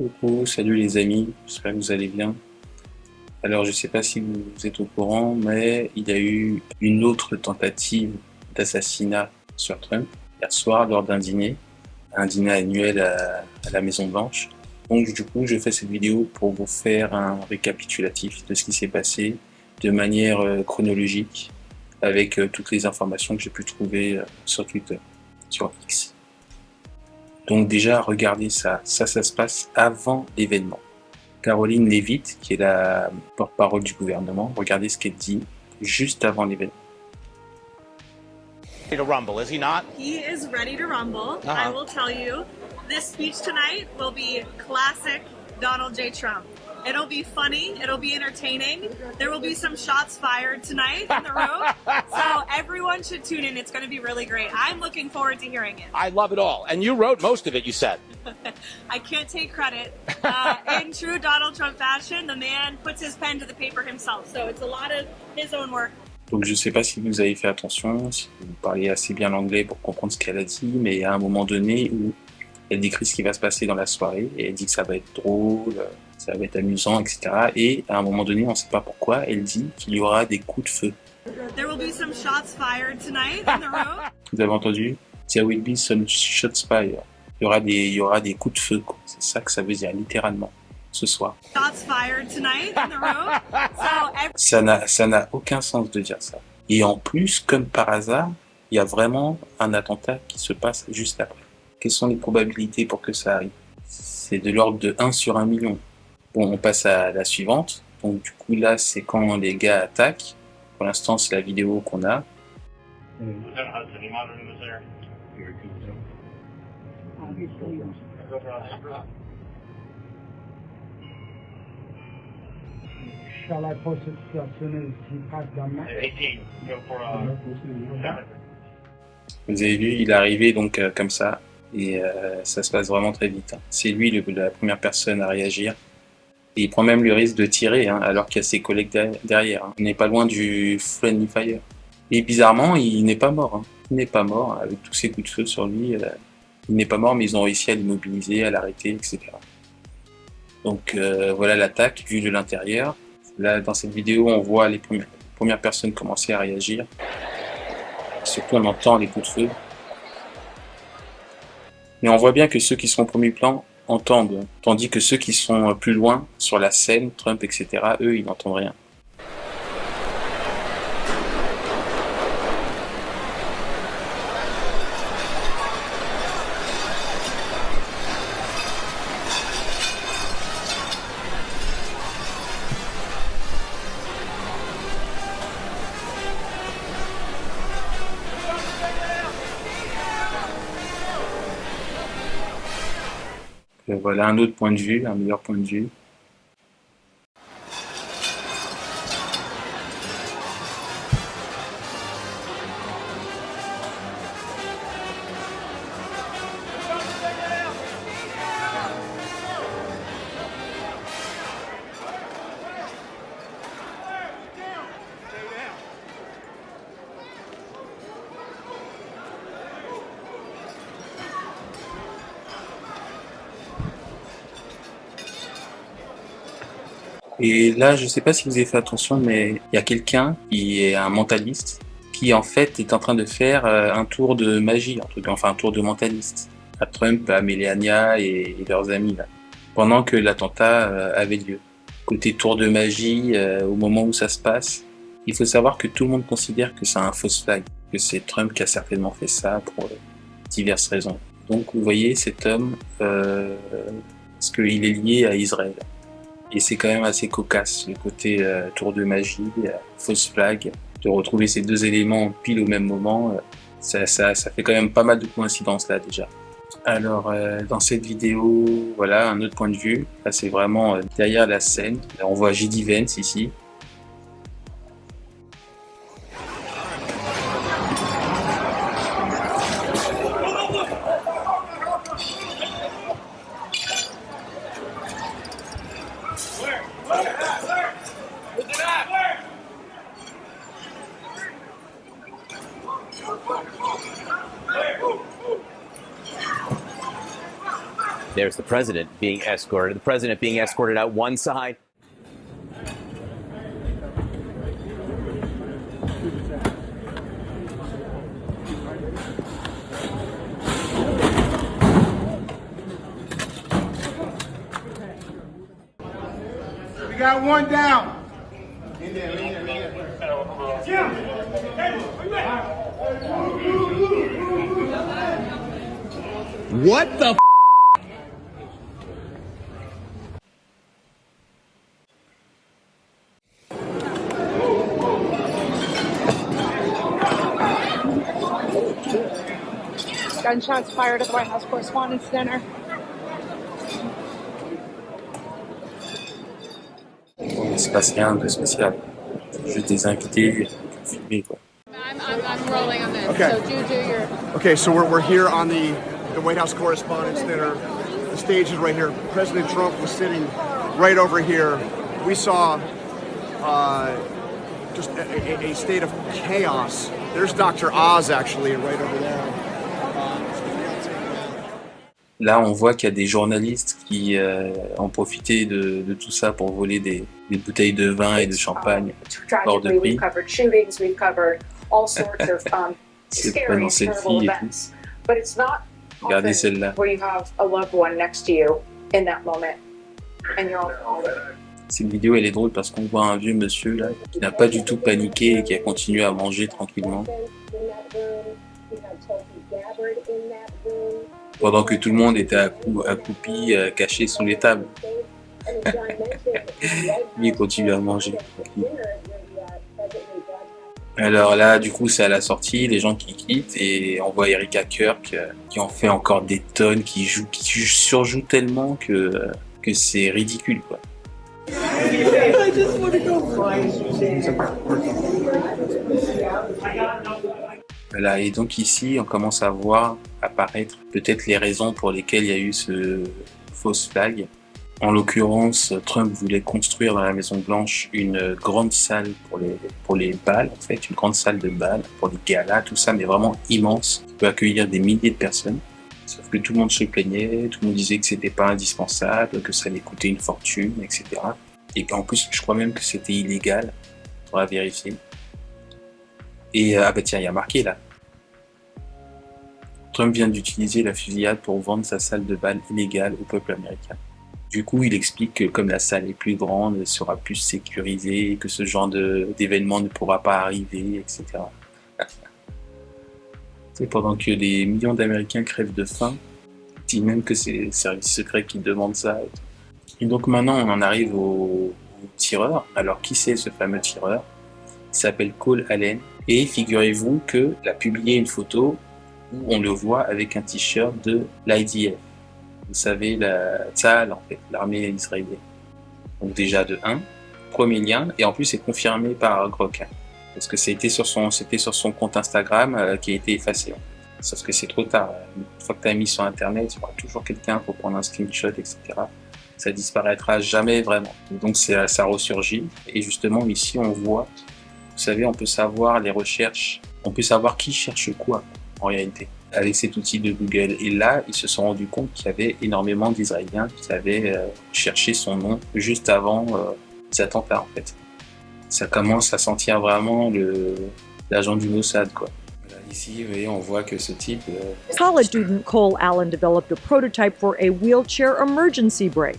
Coucou, salut les amis, j'espère que vous allez bien. Alors je sais pas si vous êtes au courant, mais il y a eu une autre tentative d'assassinat sur Trump hier soir lors d'un dîner, un dîner annuel à la Maison Blanche. Donc du coup je fais cette vidéo pour vous faire un récapitulatif de ce qui s'est passé de manière chronologique avec toutes les informations que j'ai pu trouver sur Twitter, sur X. Donc déjà regardez ça, ça se passe avant l'événement. Caroline Leavitt, qui est la porte-parole du gouvernement, regardez ce qu'elle dit juste avant l'événement. Ready to rumble, is he not? He is ready to rumble. I will tell you, this speech tonight will be classic Donald J. Trump. It'll be funny, it'll be entertaining. There will be some shots fired tonight in the room. So everyone should tune in. It's going to be really great. I'm looking forward to hearing it. I love it all. And you wrote most of it, you said. I can't take credit. In true Donald Trump fashion, the man puts his pen to the paper himself. So it's a lot of his own work. Donc je ne sais pas si vous avez fait attention, si vous parlez assez bien l'anglais pour comprendre ce qu'elle a dit, mais il y a un moment donné où elle décrit ce qui va se passer dans la soirée, et elle dit que ça va être drôle, ça va être amusant, etc. Et à un moment donné, on ne sait pas pourquoi, elle dit qu'il y aura des coups de feu. There will be some shots fired tonight in the room. Vous avez entendu? There will be some shots fired. Il y aura des coups de feu, quoi. C'est ça que ça veut dire, littéralement, ce soir. Shots fired tonight in the room. Ça n'a aucun sens de dire ça. Et en plus, comme par hasard, il y a vraiment un attentat qui se passe juste après. Quelles sont les probabilités pour que ça arrive? C'est de l'ordre de 1 sur 1 million. Bon, on passe à la suivante. Donc du coup, là, c'est quand les gars attaquent. Pour l'instant, c'est la vidéo qu'on a. Shall I post it as soon as he passed down now? 18, go for 7. Vous avez vu, il est arrivé donc comme ça. Et ça se passe vraiment très vite. C'est lui la première personne à réagir. Et il prend même le risque de tirer, alors qu'il y a ses collègues derrière. On n'est pas loin du friendly fire. Et bizarrement, il n'est pas mort. Il n'est pas mort, avec tous ces coups de feu sur lui. Il n'est pas mort, mais ils ont réussi à l'immobiliser, à l'arrêter, etc. Donc voilà l'attaque vue de l'intérieur. Là, dans cette vidéo, on voit les premières personnes commencer à réagir. Surtout, on entend les coups de feu. Mais on voit bien que ceux qui sont au premier plan entendent, tandis que ceux qui sont plus loin, sur la scène, Trump, etc., eux, ils n'entendent rien. Voilà un autre point de vue, un meilleur point de vue. Et là, je ne sais pas si vous avez fait attention, mais il y a quelqu'un qui est un mentaliste, qui en fait est en train de faire un tour de magie, enfin un tour de mentaliste, à Trump, à Melania et leurs amis, là, pendant que l'attentat avait lieu. Côté tour de magie, au moment où ça se passe, il faut savoir que tout le monde considère que c'est un fausse flag, que c'est Trump qui a certainement fait ça pour diverses raisons. Donc vous voyez, cet homme, parce qu'il est lié à Israël. Et c'est quand même assez cocasse, le côté tour de magie, fausse flag, de retrouver ces deux éléments pile au même moment, ça fait quand même pas mal de coïncidences là déjà. Alors dans cette vidéo, voilà un autre point de vue, là c'est vraiment derrière la scène, là, on voit J.D. Vance ici. There's the president being escorted. The president being escorted out one side. We got one down. What the Gunshots fired at the White House Correspondents' Dinner. Bon, il se passe rien de spécial. Juste des invités filmés, quoi. I'm rolling on this. Okay. So do your. Okay, so we're here on the White House Correspondents' Dinner. The stage is right here. President Trump was sitting right over here. We saw just a state of chaos. There's Dr. Oz actually right over there. Là, on voit qu'il y a des journalistes qui ont profité de tout ça pour voler des bouteilles de vin et de champagne hors de prix. C'est pas dans cette fille et tout. Regardez celle-là. Cette vidéo, elle est drôle parce qu'on voit un vieux monsieur là qui n'a pas du tout paniqué et qui a continué à manger tranquillement. Pendant que tout le monde était accroupi, caché sous les tables. Lui, il continue à manger. Alors là, du coup, c'est à la sortie, les gens qui quittent, et on voit Erika Kirk qui en fait encore des tonnes, qui surjoue tellement que c'est ridicule, quoi. Voilà, et donc ici, on commence à voir apparaître peut-être les raisons pour lesquelles il y a eu ce fausse flag. En l'occurrence, Trump voulait construire dans la Maison Blanche une grande salle pour les bals, en fait, une grande salle de bal pour les galas, tout ça, mais vraiment immense, qui peut accueillir des milliers de personnes. Sauf que tout le monde se plaignait, tout le monde disait que c'était pas indispensable, que ça allait coûter une fortune, etc. Et en plus, je crois même que c'était illégal. Il faudra vérifier. Et ah bah tiens, il y a marqué là. Trump vient d'utiliser la fusillade pour vendre sa salle de bal illégale au peuple américain. Du coup, il explique que comme la salle est plus grande, elle sera plus sécurisée, que ce genre d'événement ne pourra pas arriver, etc. C'est pendant que des millions d'Américains crèvent de faim, il dit même que c'est les services secrets qui demandent ça. Et donc maintenant, on en arrive au tireur. Alors, qui c'est ce fameux tireur? Il s'appelle Cole Allen. Et figurez-vous qu'il a publié une photo où on le voit avec un t-shirt de l'IDF. Vous savez, la Tzahal, en fait, l'armée israélienne. Donc déjà de 1, premier lien, et en plus c'est confirmé par Grok. Parce que c'était sur son compte Instagram qui a été effacé. Sauf que c'est trop tard. Une fois que tu as mis sur Internet, il y aura toujours quelqu'un pour prendre un screenshot, etc. Ça disparaîtra jamais vraiment. Donc ça ressurgit. Et justement ici on voit, vous savez, on peut savoir les recherches, on peut savoir qui cherche quoi en réalité avec cet outil de Google. Et là, ils se sont rendus compte qu'il y avait énormément d'Israéliens qui avaient cherché son nom juste avant les attentats en fait. Ça commence à sentir vraiment l'agent du Mossad, quoi. Voilà, ici, vous voyez, on voit que ce type... College student Cole Allen developed a prototype for a wheelchair emergency brake.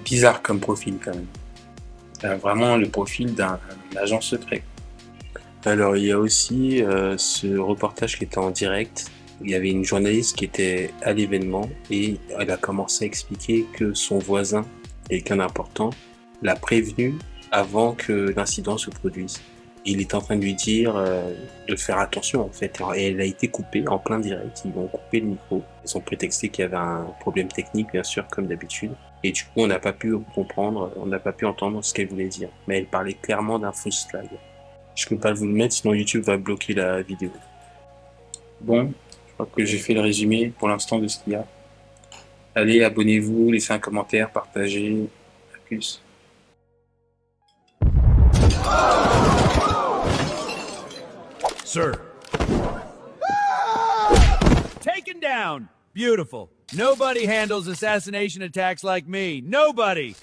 Bizarre comme profil, quand même. Vraiment le profil d'un agent secret. Alors, il y a aussi ce reportage qui était en direct. Il y avait une journaliste qui était à l'événement et elle a commencé à expliquer que son voisin, quelqu'un d'important, l'a prévenu avant que l'incident se produise. Il est en train de lui dire de faire attention en fait. Et elle a été coupée en plein direct. Ils ont coupé le micro. Ils ont prétexté qu'il y avait un problème technique, bien sûr, comme d'habitude. Et du coup, on n'a pas pu comprendre, on n'a pas pu entendre ce qu'elle voulait dire. Mais elle parlait clairement d'un fausse flag. Je ne peux pas vous le mettre, sinon YouTube va bloquer la vidéo. Bon, je crois que j'ai fait le résumé pour l'instant de ce qu'il y a. Allez, abonnez-vous, laissez un commentaire, partagez. À plus. Sir. Taken down. Beautiful. Nobody handles assassination attacks like me. Nobody.